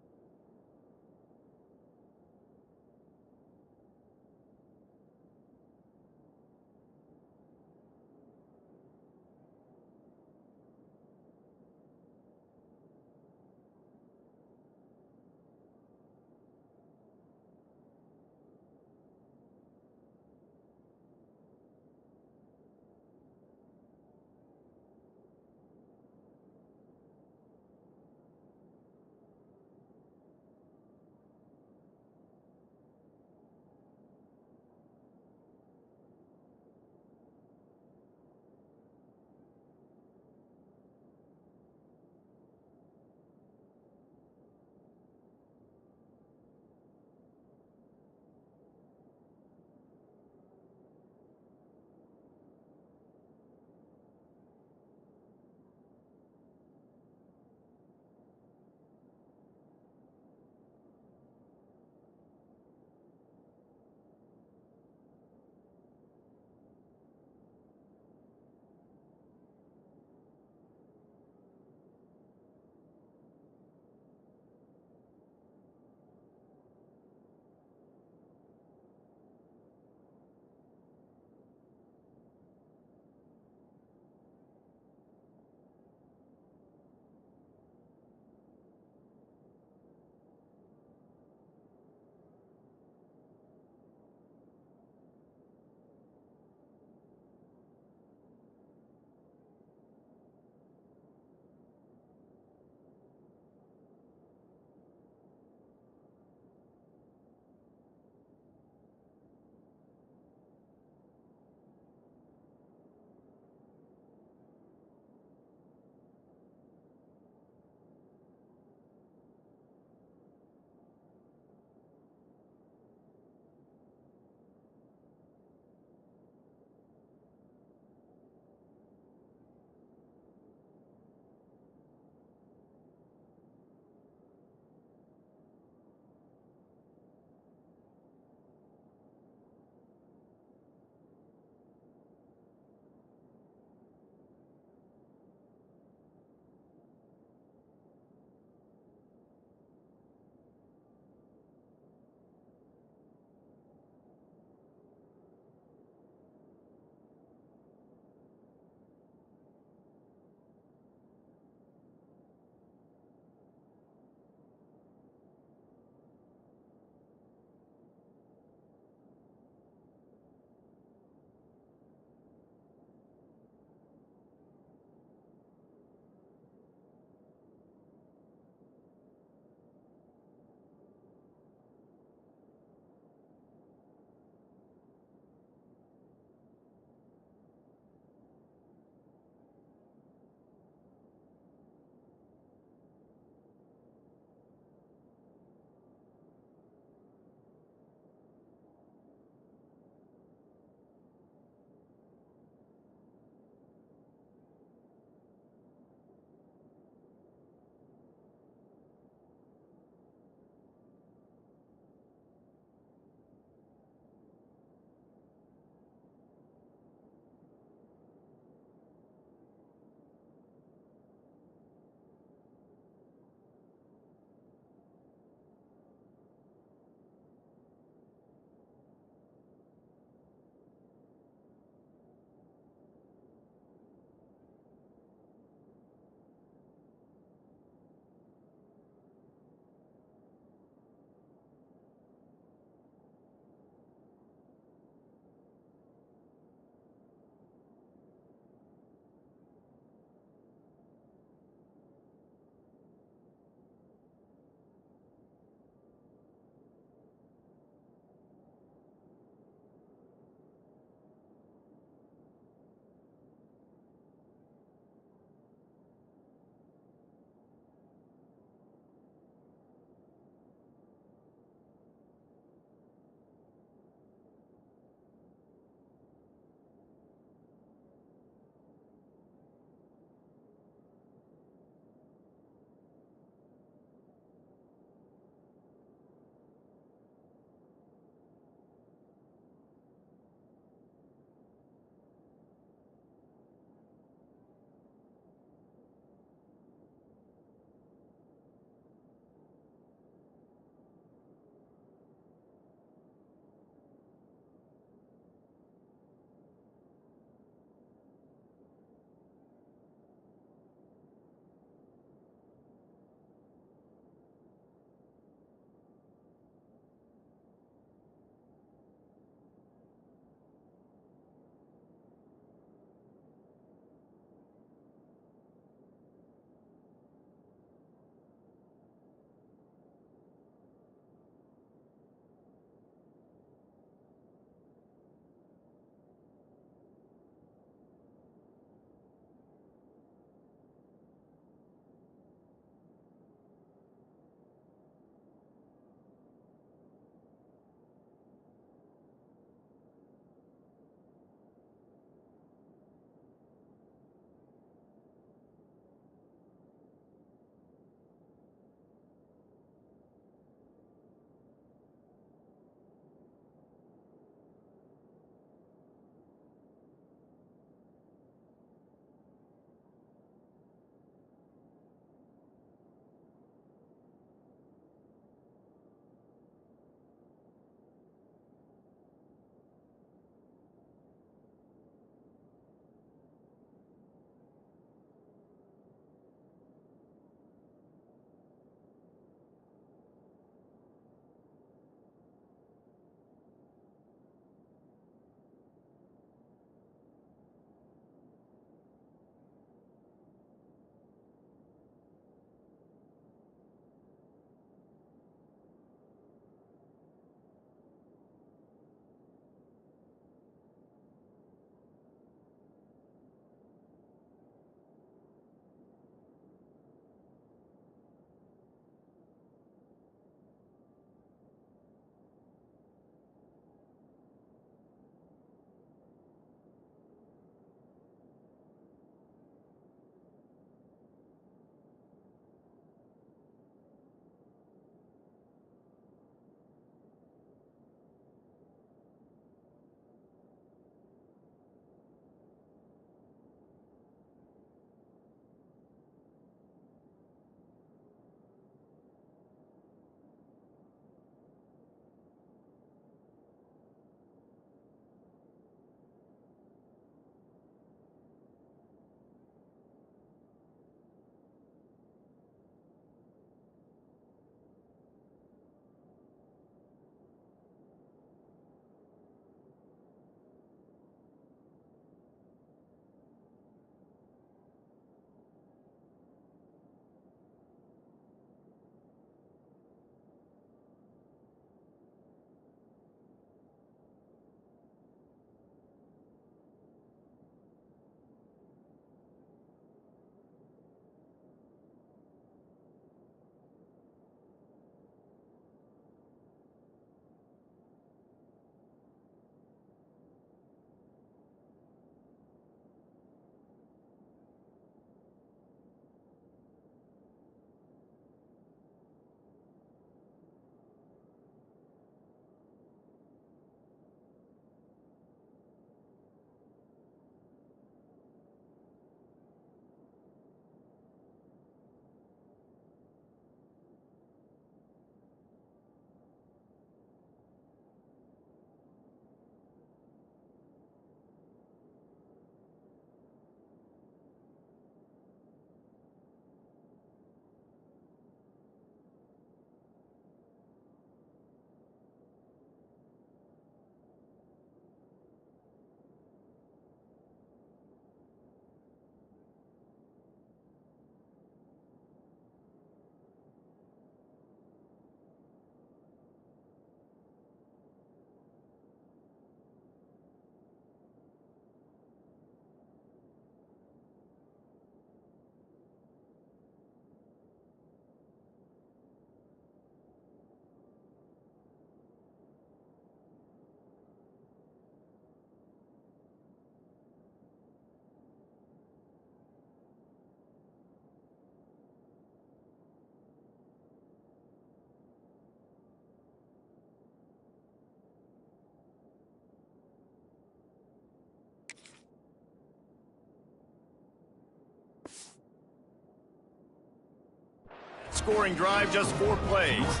A: scoring drive, just 4 plays.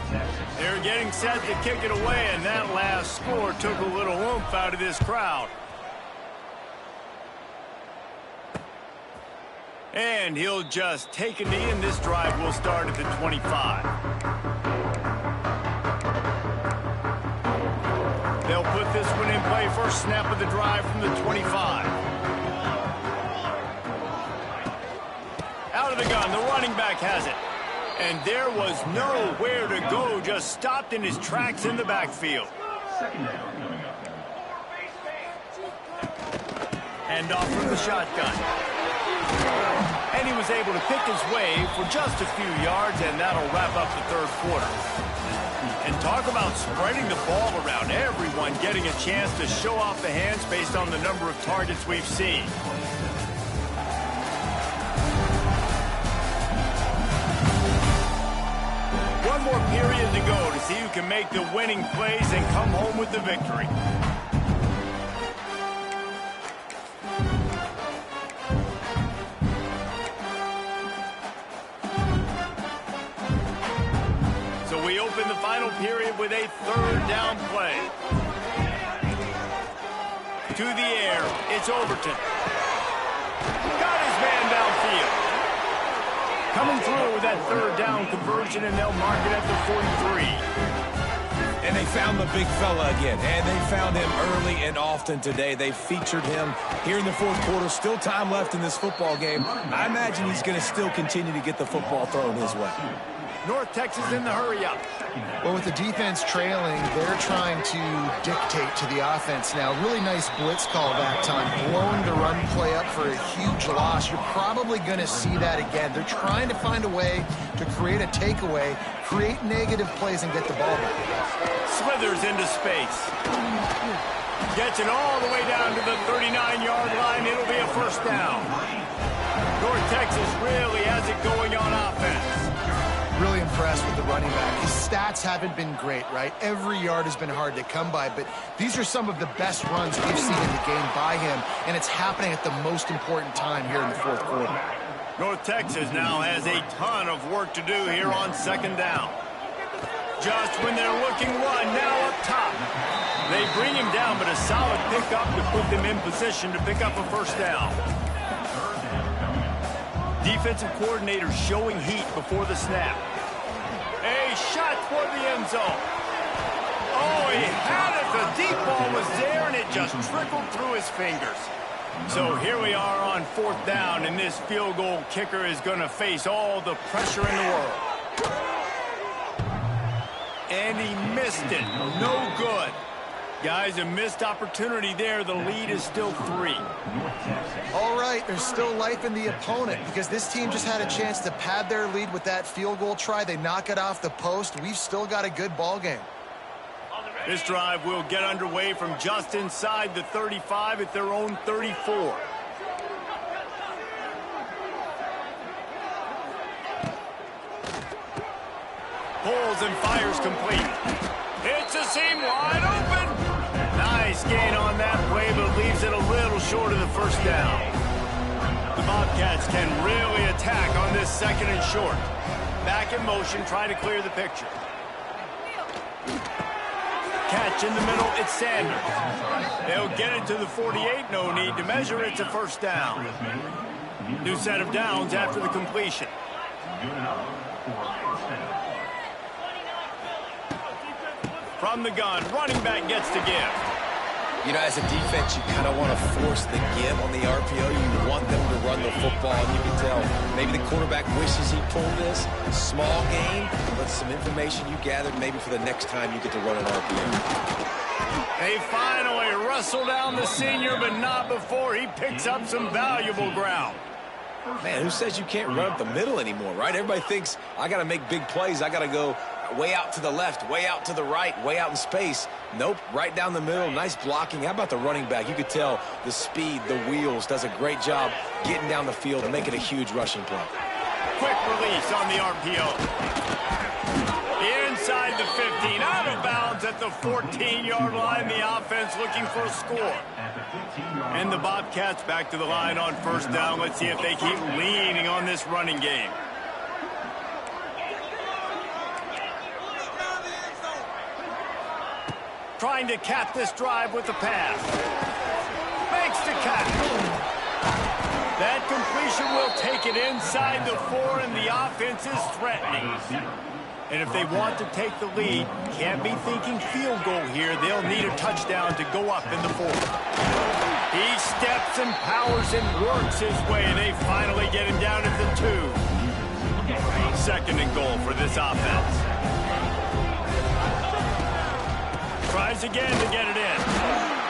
A: They're getting set to kick it away, and that last score took a little oomph out of this crowd. And he'll just take a knee, and this drive will start at the 25. They'll put this one in play. First snap of the drive from the 25. Out of the gun, the running back has it. And there was nowhere to go, just stopped in his tracks in the backfield. Hand off from the shotgun. And he was able to pick his way for just a few yards, and that'll wrap up the third quarter. And talk about spreading the ball around, everyone getting a chance to show off the hands based on the number of targets we've seen. One more period to go to see who can make the winning plays and come home with the victory. So we open the final period with a third down play. To the air, it's Overton. Got his man downfield. Coming through with that third down conversion, and they'll mark it at the 43.
C: And they found the big fella again, and they found him early and often today. They featured him here in the fourth quarter. Still time left in this football game. I imagine he's going to still continue to get the football thrown his way.
A: North Texas in the hurry-up.
B: Well, with the defense trailing, they're trying to dictate to the offense now. Really nice blitz call that time. Blowing the run play up for a huge loss. You're probably going to see that again. They're trying to find a way to create a takeaway, create negative plays, and get the ball back.
A: Slithers into space. Gets it all the way down to the 39-yard line. It'll be a first down. North Texas really has it going on offense.
B: Really impressed with the running back. His stats haven't been great, right? Every yard has been hard to come by, but these are some of the best runs we've seen in the game by him, and it's happening at the most important time here in the fourth quarter.
A: North Texas now has a ton of work to do here on second down. Just when they're looking one, now up top. They bring him down, but a solid pickup to put them in position to pick up a first down. Defensive coordinator showing heat before the snap. A shot toward the end zone. Oh, he had it. The deep ball was there, and it just trickled through his fingers. So here we are on fourth down, and this field goal kicker is going to face all the pressure in the world. And he missed it. No good. Guys, a missed opportunity there. The lead is still 3.
B: All right, there's still life in the opponent because this team just had a chance to pad their lead with that field goal try. They knock it off the post. We've still got a good ball game.
A: This drive will get underway from just inside the 35 at their own 34. Pulls and fires complete. It's a seam wide open. Nice gain on that play, but leaves it a little short of the first down. The Bobcats can really attack on this second and short. Back in motion, trying to clear the picture. Catch in the middle, it's Sanders. They'll get it to the 48, no need to measure, it's a first down. New set of downs after the completion. From the gun, running back gets to give.
C: You know, as a defense, you kind of want to force the give on the RPO. You want them to run the football, and you can tell maybe the quarterback wishes he pulled this. Small gain, but some information you gathered maybe for the next time you get to run an RPO.
A: They finally wrestle down the senior, but not before he picks up some valuable ground.
C: Man, who says you can't run up the middle anymore, right? Everybody thinks, I got to make big plays. I got to go way out to the left, way out to the right, way out in space. Nope, right down the middle, nice blocking. How about the running back? You could tell the speed, the wheels, does a great job getting down the field and making a huge rushing play.
A: Quick release on the RPO. Inside the 15, out of bounds at the 14-yard line. The offense looking for a score. And the Bobcats back to the line on first down. Let's see if they keep leaning on this running game. trying to cap this drive with the pass. Makes the catch. That completion will take it inside the 4, and the offense is threatening. And if they want to take the lead, can't be thinking field goal here. They'll need a touchdown to go up in the 4th. He steps and powers and works his way. They finally get him down at the 2. Second and goal for this offense. Tries again to get it in.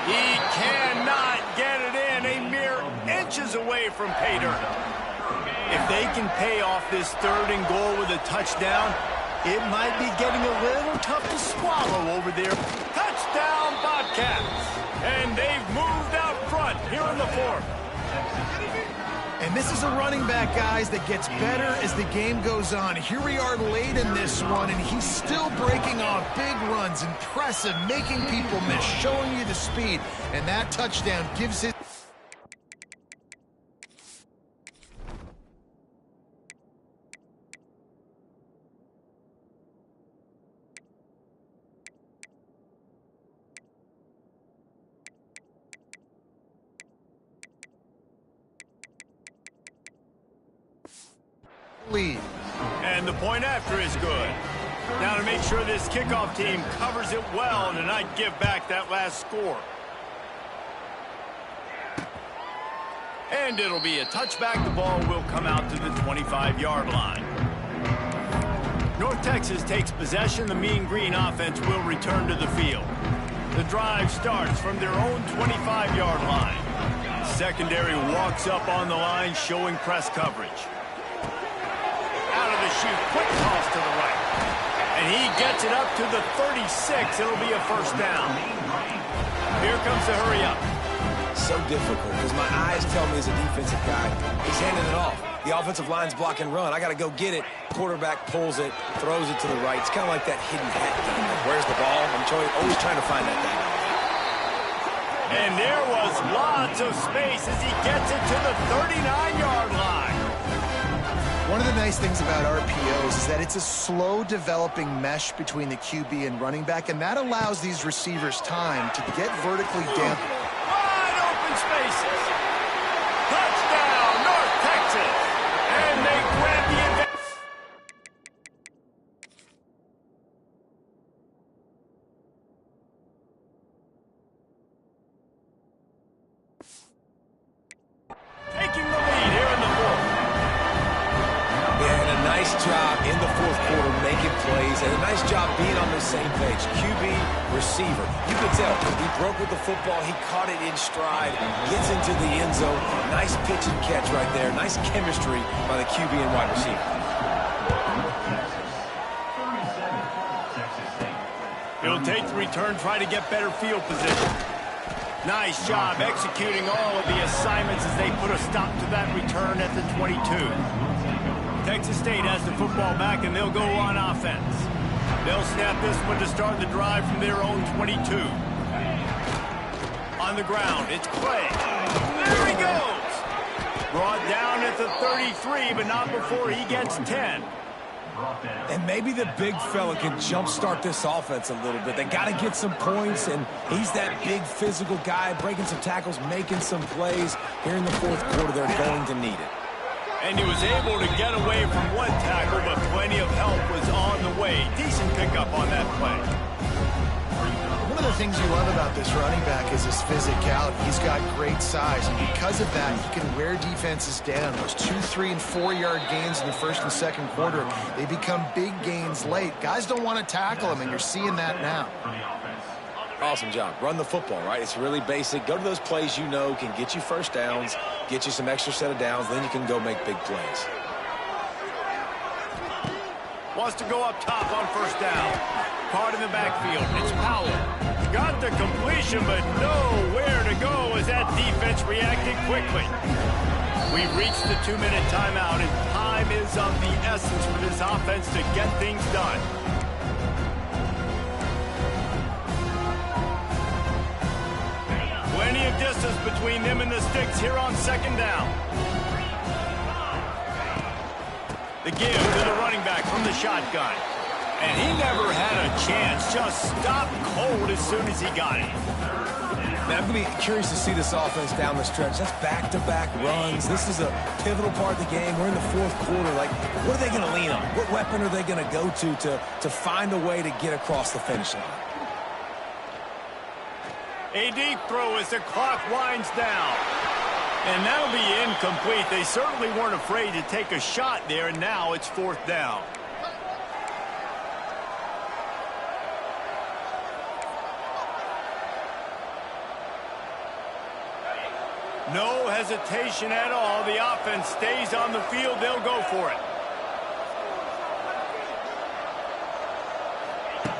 A: He cannot get it in. A mere inches away from pay dirt. If they can pay off this 3rd and goal with a touchdown, it might be getting a little tough to swallow over there. Touchdown, Bobcats. And they've moved out front here in the 4th.
B: And this is a running back, guys, that gets better as the game goes on. Here we are late in this one, and he's still breaking off big runs. Impressive, making people miss, showing you the speed. And that touchdown gives his... lead.
A: And the point after is good. Now to make sure this kickoff team covers it well and not give back that last score. And it'll be a touchback. The ball will come out to the 25-yard line. North Texas takes possession. The Mean Green offense will return to the field. The drive starts from their own 25-yard line. Secondary walks up on the line, showing press coverage. Out of the chute, quick toss to the right. And he gets it up to the 36. It'll be a first down. Here comes the hurry up.
C: So difficult because my eyes tell me as a defensive guy, he's handing it off. The offensive line's block and run. I got to go get it. Quarterback pulls it, throws it to the right. It's kind of like that hidden hat game. Like, where's the ball? I'm always trying to find that thing.
A: And there was lots of space as he gets it to the 39-yard line.
B: One of the nice things about RPOs is that it's a slow developing mesh between the QB and running back, and that allows these receivers time to get vertically down.
A: Wide open spaces. Touchdown, North Texas. And they grab the advantage. Taking the lead here in the 4th.
C: Nice job in the 4th quarter making plays, and a nice job being on the same page. QB, receiver. You can tell he broke with the football. He caught it in stride, gets into the end zone. Nice pitch and catch right there. Nice chemistry by the QB and wide receiver.
A: He'll take the return, try to get better field position. Nice job executing all of the assignments as they put a stop to that return at the 22. Texas State has the football back, and they'll go on offense. They'll snap this one to start the drive from their own 22. On the ground, it's Clay. There he goes! Brought down at the 33, but not before he gets 10.
C: And maybe the big fella can jumpstart this offense a little bit. They got to get some points, and he's that big physical guy, breaking some tackles, making some plays. Here in the 4th quarter, they're going to need it.
A: And he was able to get away from one tackle, but plenty of help was on the way. Decent pickup on that play.
B: One of the things you love about this running back is his physicality. He's got great size, and because of that, he can wear defenses down. Those 2-, 3-, and 4-yard gains in the 1st and 2nd quarter, they become big gains late. Guys don't want to tackle him, and you're seeing that now.
C: Awesome job. Run the football, right? It's really basic. Go to those plays you know can get you first downs, get you some extra set of downs, then you can go make big plays.
A: Wants to go up top on first down. Caught in the backfield. It's Powell. Got the completion, but nowhere to go as that defense reacted quickly. We've reached the 2-minute timeout, and time is of the essence for this offense to get things done. Plenty of distance between them and the sticks here on 2nd down. The give to the running back from the shotgun. And he never had a chance just stopped cold as soon as he got it.
C: Man, I'm going to be curious to see this offense down the stretch. That's back-to-back runs. This is a pivotal part of the game. We're in the fourth quarter. Like, what are they going to lean on? What weapon are they going to go to find a way to get across the finish line?
A: A deep throw as the clock winds down. And that'll be incomplete. They certainly weren't afraid to take a shot there, and now it's fourth down. No hesitation at all. The offense stays on the field. They'll go for it.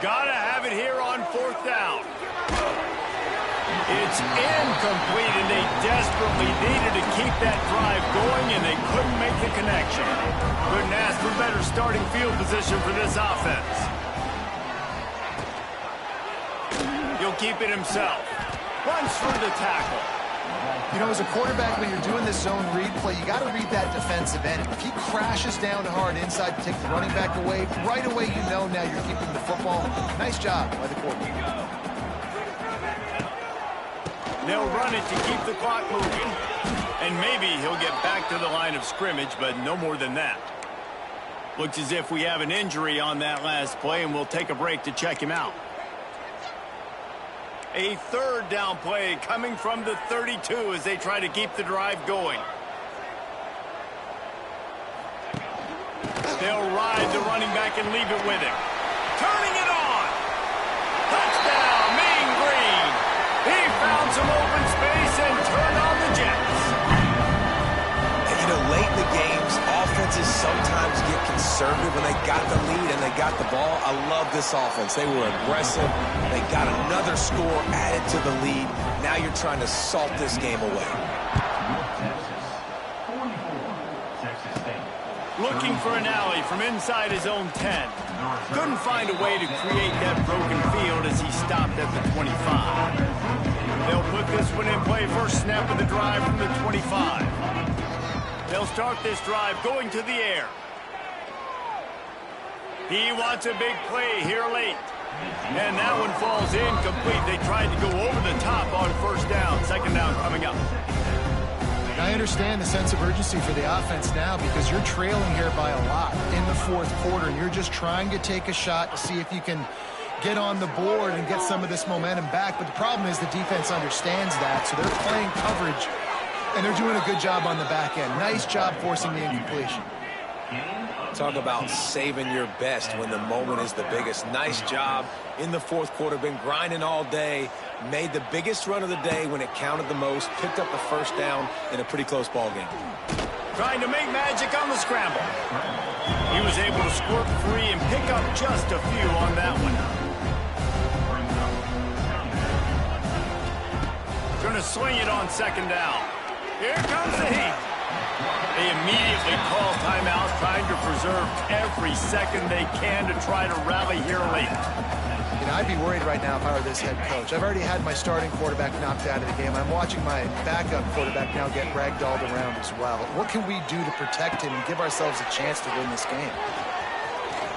A: Gotta have it here on fourth down. It's incomplete, and they desperately needed to keep that drive going, and they couldn't make the connection. Couldn't ask for better starting field position for this offense. He'll keep it himself. Runs through the tackle.
B: You know, as a quarterback, when you're doing this zone read play, you got to read that defensive end. If he crashes down hard inside to take the running back away, right away you know now you're keeping the football. Nice job by the quarterback.
A: They'll run it to keep the clock moving. And maybe he'll get back to the line of scrimmage, but no more than that. Looks as if we have an injury on that last play, and we'll take a break to check him out. A third down play coming from the 32 as they try to keep the drive going. They'll ride the running back and leave it with him. Turning it on. Touchdown, Mean Green. He found some open space and turned on the Jets.
C: And you know, late in the games, offenses sometimes get conservative when they got the lead and they got the ball. I love this offense. They were aggressive. They got another score added to the lead. Now you're trying to salt this game away.
A: Looking for an alley from inside his own 10. Couldn't find a way to create that broken field as he stopped at the 25. They'll put this one in play. First snap of the drive from the 25. They'll start this drive going to the air. He wants a big play here late. And that one falls incomplete. They tried to go over the top on first down. Second down coming up.
B: I understand the sense of urgency for the offense now because you're trailing here by a lot in the fourth quarter, and you're just trying to take a shot to see if you can get on the board and get some of this momentum back. But the problem is the defense understands that, so they're playing coverage, and they're doing a good job on the back end. Nice job forcing the incompletion.
C: Talk about saving your best when the moment is the biggest. Nice job in the fourth quarter. Been grinding all day. Made the biggest run of the day when it counted the most. Picked up the first down in a pretty close ball game.
A: Trying to make magic on the scramble. He was able to squirt free and pick up just a few on that one. Going to swing it on second down. Here comes the heat. They immediately call timeout, trying to preserve every second they can to try to rally here late.
B: You know, I'd be worried right now if I were this head coach. I've already had my starting quarterback knocked out of the game. I'm watching my backup quarterback now get ragdolled around as well. What can we do to protect him and give ourselves a chance to win this game?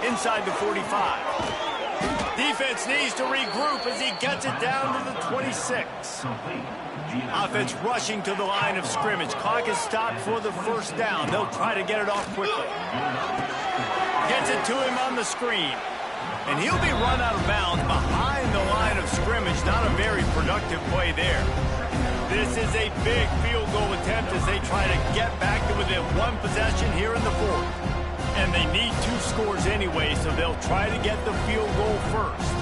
A: Inside the 45. Defense needs to regroup as he gets it down to the 26. Offense rushing to the line of scrimmage. Clock is stopped for the first down. They'll try to get it off quickly. Gets it to him on the screen. And he'll be run out of bounds behind the line of scrimmage. Not a very productive play there. This is a big field goal attempt as they try to get back to within one possession here in the fourth. And they need two scores anyway, so they'll try to get the field goal first.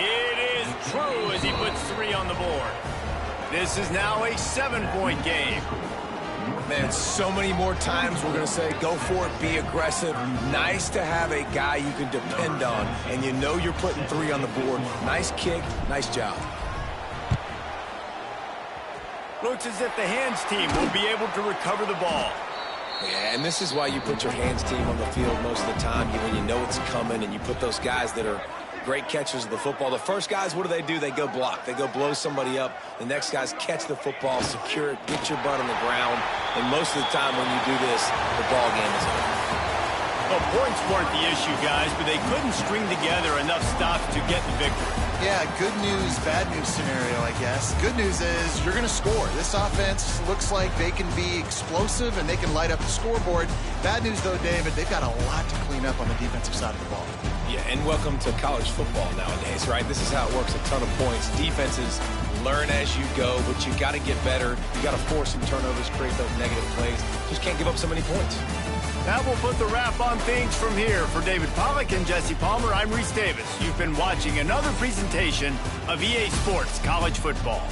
A: It is true as he puts 3 on the board. This is now a 7-point game.
C: Man, so many more times we're going to say, go for it, be aggressive. Nice to have a guy you can depend on, and you know you're putting 3 on the board. Nice kick, nice job.
A: Looks as if the hands team will be able to recover the ball.
C: Yeah, and this is why you put your hands team on the field most of the time, when you know it's coming, and you put those guys that are great catchers of the football. The first guys, what do? They go block. They go blow somebody up. The next guys catch the football, secure it, get your butt on the ground. And most of the time when you do this, the ball game is over.
A: Well, points weren't the issue, guys, but they couldn't string together enough stops to get the victory.
B: Yeah, good news, bad news scenario, I guess. Good news is you're going to score. This offense looks like they can be explosive and they can light up the scoreboard. Bad news, though, David, they've got a lot to clean up on the defensive side of the ball.
C: Yeah, and welcome to college football nowadays, right? This is how it works, a ton of points. Defenses learn as you go, but you got to get better. You got to force some turnovers, create those negative plays. Just can't give up so many points.
A: That will put the wrap on things from here. For David Pollack and Jesse Palmer, I'm Reese Davis. You've been watching another presentation of EA Sports College Football.